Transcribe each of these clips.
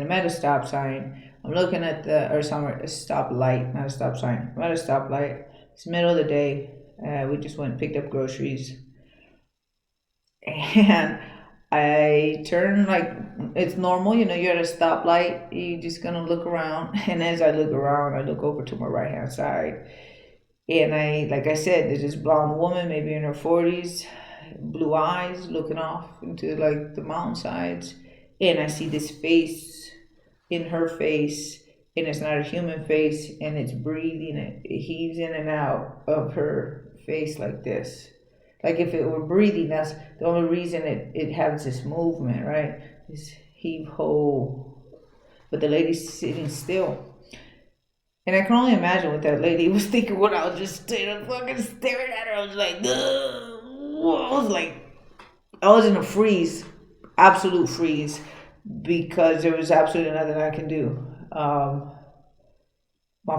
I'm at a stop sign. I'm looking at or somewhere, a stoplight, not a stop sign. I'm at a stoplight. It's middle of the day. We just went and picked up groceries. And I turn like it's normal, you're at a stoplight, you're just gonna look around. And as I look around, I look over to my right hand side. And like I said, there's this blonde woman, maybe in her 40s, blue eyes, looking off into like the mountainsides. And I see this face in her face, and it's not a human face, and it's breathing, it heaves in and out of her face like this. Like if it were breathing, that's the only reason it has this movement, right? This heave ho. But the lady's sitting still. And I can only imagine what that lady was thinking when I was just fucking staring at her. I was like, ugh. I was in a freeze, absolute freeze, because there was absolutely nothing I can do. My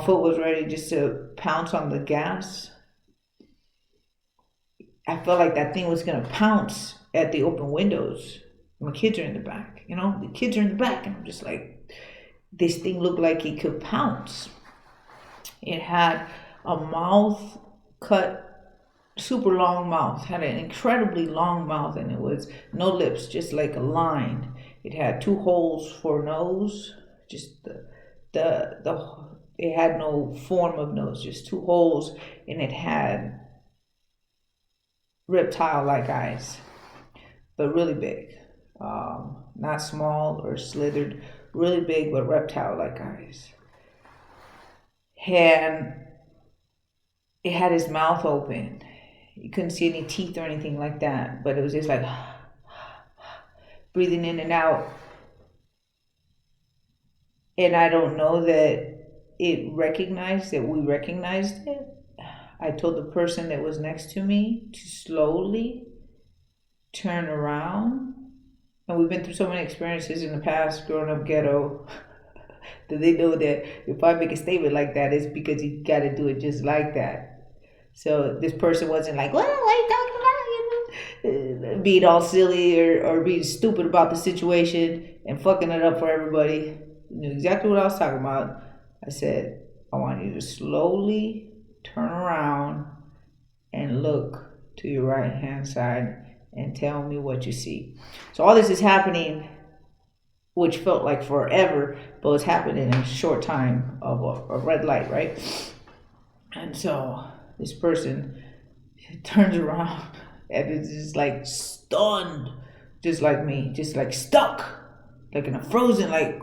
foot was ready just to pounce on the gas. I felt like that thing was gonna pounce at the open windows. My kids are in the back, the kids are in the back, and I'm just like, this thing looked like it could pounce. It had a mouth cut, super long mouth, had an incredibly long mouth, and it was no lips, just like a line. It had two holes for nose, just it had no form of nose, just two holes, and it had reptile-like eyes, but really big, not small or slithered, really big, but reptile-like eyes. And it had his mouth open. You couldn't see any teeth or anything like that, but it was just like breathing in and out. And I don't know that we recognized it. I told the person that was next to me to slowly turn around. And we've been through so many experiences in the past growing up ghetto that they know that if I make a statement like that, it's because you got to do it just like that. So this person wasn't like, what are you talking about? Being all silly or being stupid about the situation and fucking it up for everybody. You knew exactly what I was talking about. I said, I want you to slowly turn around and look to your right hand side and tell me what you see. So all this is happening, which felt like forever, but was happening in a short time of a red light, right? And so this person turns around and is just like stunned, just like me, just like stuck, like in a frozen, like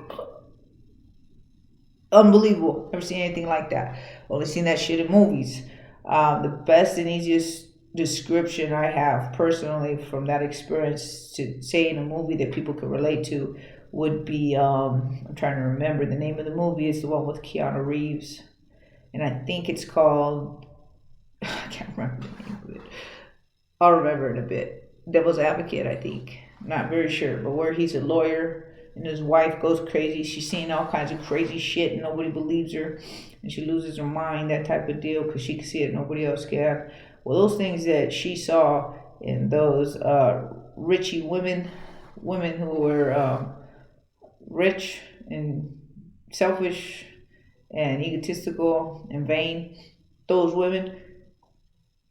unbelievable. Never seen anything like that. Only seen that shit in movies. The best and easiest description I have personally from that experience to say in a movie that people could relate to would be, I'm trying to remember the name of the movie. It's the one with Keanu Reeves, and I think it's called, I can't remember the name of it. I'll remember in a bit. Devil's Advocate, I think. Not very sure, but where he's a lawyer and his wife goes crazy. She's seeing all kinds of crazy shit and nobody believes her, and she loses her mind, that type of deal, because she can see it, nobody else can. Well, those things that she saw in those richy women who were rich and selfish and egotistical and vain, those women,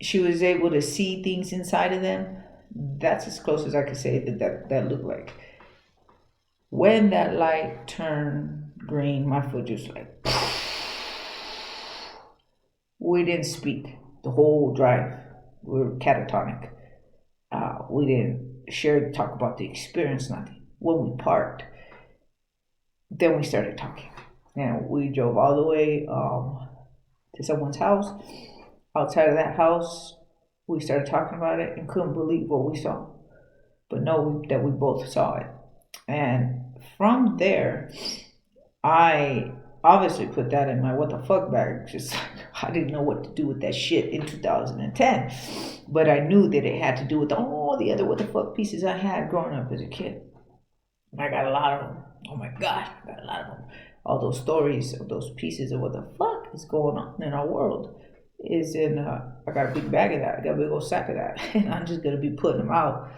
she was able to see things inside of them. That's as close as I could say that looked like. When that light turned green, my foot just like, we didn't speak the whole drive. We were catatonic. We didn't talk about the experience, nothing. When we parked, then we started talking. And we drove all the way to someone's house. Outside of that house, we started talking about it and couldn't believe what we saw. But know that we both saw it. And from there, I obviously put that in my what the fuck bag. Just like, I didn't know what to do with that shit in 2010. But I knew that it had to do with all the other what the fuck pieces I had growing up as a kid. I got a lot of them. Oh my God, I got a lot of them. All those stories of those pieces of what the fuck is going on in our world is in, I got a big bag of that. I got a big old sack of that. And I'm just going to be putting them out.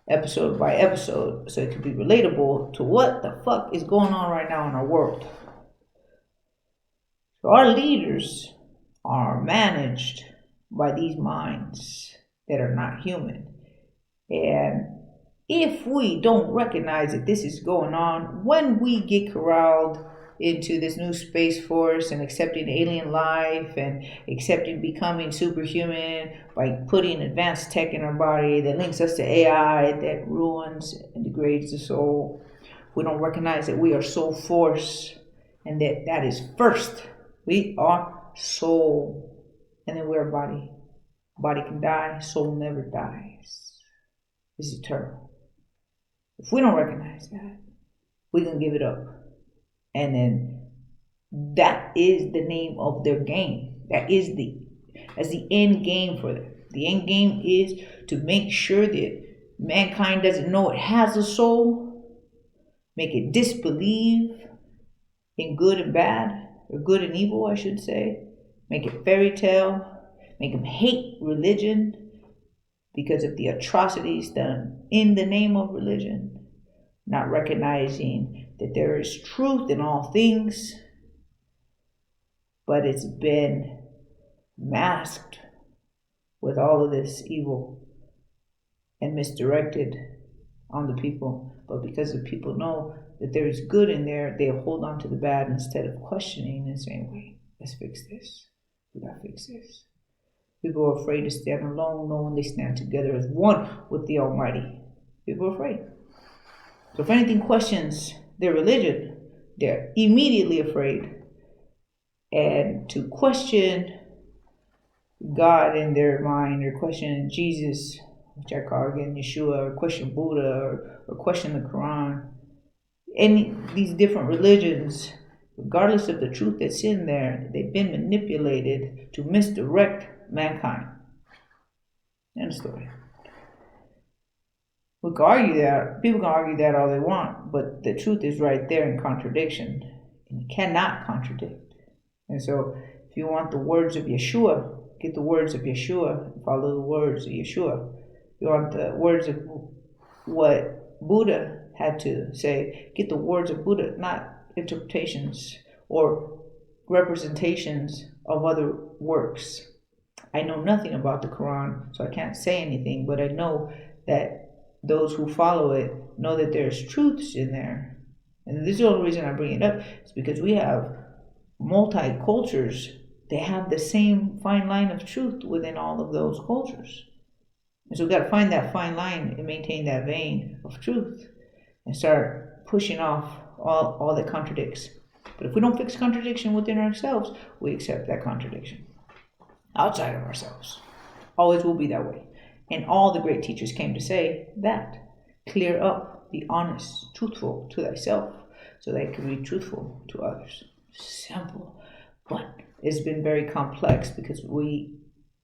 episode by episode, so it could be relatable to what the fuck is going on right now in our world. So our leaders are managed by these minds that are not human. And if we don't recognize that this is going on, when we get corralled into this new space force and accepting alien life and accepting becoming superhuman by putting advanced tech in our body that links us to AI that ruins and degrades the soul, we don't recognize that we are soul force and that is first. We are soul, and then we're body. Body can die, soul never dies. It's eternal. If we don't recognize that, we can give it up. And then that is the name of their game. That's the end game for them. The end game is to make sure that mankind doesn't know it has a soul, make it disbelieve in good and bad, or good and evil, I should say, make it fairy tale, make them hate religion because of the atrocities done in the name of religion, not recognizing that there is truth in all things, but it's been masked with all of this evil and misdirected on the people. But because the people know that there is good in there, they hold on to the bad instead of questioning and saying, wait, let's fix this. We gotta fix this. People are afraid to stand alone, knowing they stand together as one with the Almighty. People are afraid. So if anything questions their religion, they're immediately afraid. And to question God in their mind, or question Jesus, which I call again Yeshua, or question Buddha, or question the Quran, any these different religions, regardless of the truth that's in there, they've been manipulated to misdirect mankind. End of story. We can argue that, people can argue that all they want, but the truth is right there in contradiction, and you cannot contradict. And so, if you want the words of Yeshua, get the words of Yeshua and follow the words of Yeshua. If you want the words of what Buddha had to say, get the words of Buddha, not interpretations or representations of other works. I know nothing about the Quran, so I can't say anything, but I know that those who follow it know that there's truths in there. And this is the only reason I bring it up, is because we have multi-cultures. They have the same fine line of truth within all of those cultures. And so we've got to find that fine line and maintain that vein of truth and start pushing off all that contradicts. But if we don't fix contradiction within ourselves, we accept that contradiction outside of ourselves. Always will be that way. And all the great teachers came to say that. Clear up, be honest, truthful to thyself, so that it can be truthful to others. Simple. But it's been very complex because we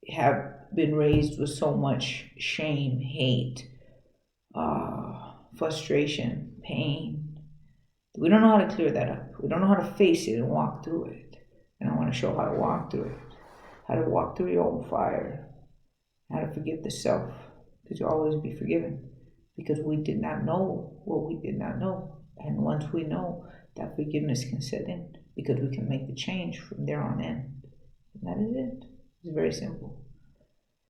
have been raised with so much shame, hate, frustration, pain. We don't know how to clear that up. We don't know how to face it and walk through it. And I want to show how to walk through it. How to walk through your own fire. How to forgive the self. Because you'll always be forgiven. Because we did not know what we did not know. And once we know, that forgiveness can set in. Because we can make the change from there on in. And that is it. It's very simple.